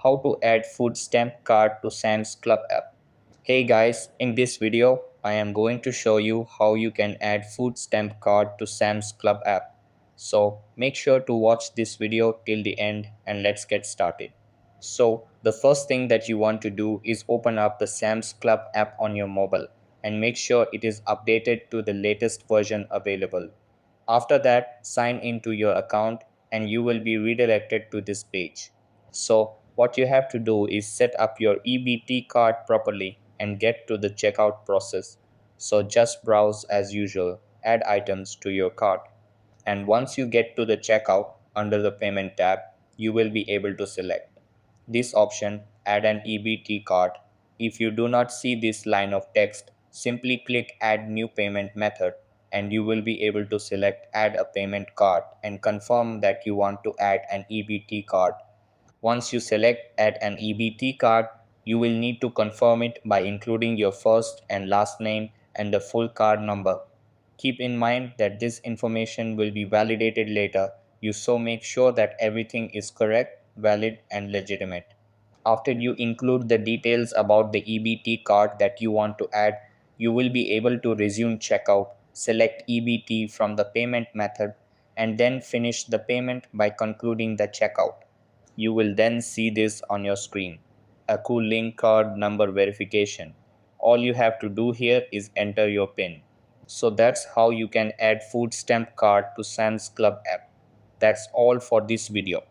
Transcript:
how to add food stamp card to sClub app. Hey guys, in this video, I am going to show you how you can add food stamp card to sClub app. So make sure to watch this video till the end and let's get started. So the first thing that you want to do is open up the sClub app on your mobile and make sure it is updated to the latest version available. After that, sign into your account and you will be redirected to this page. So what you have to do is set up your EBT card properly and get to the checkout process. So just browse as usual, add items to your cart. And once you get to the checkout under the payment tab, you will be able to select this option, add an EBT card. If you do not see this line of text, simply click add new payment method and you will be able to select add a payment card and confirm that you want to add an EBT card. Once you select add an EBT card, you will need to confirm it by including your first and last name and the full card number. Keep in mind that this information will be validated later, so make sure that everything is correct, valid, and legitimate. After you include the details about the EBT card that you want to add, you will be able to resume checkout, select EBT from the payment method, and then finish the payment by concluding the checkout. You will then see this on your screen, a cool link card number verification. All you have to do here is enter your PIN. So that's how you can add food stamp card to Sam's Club app. That's all for this video.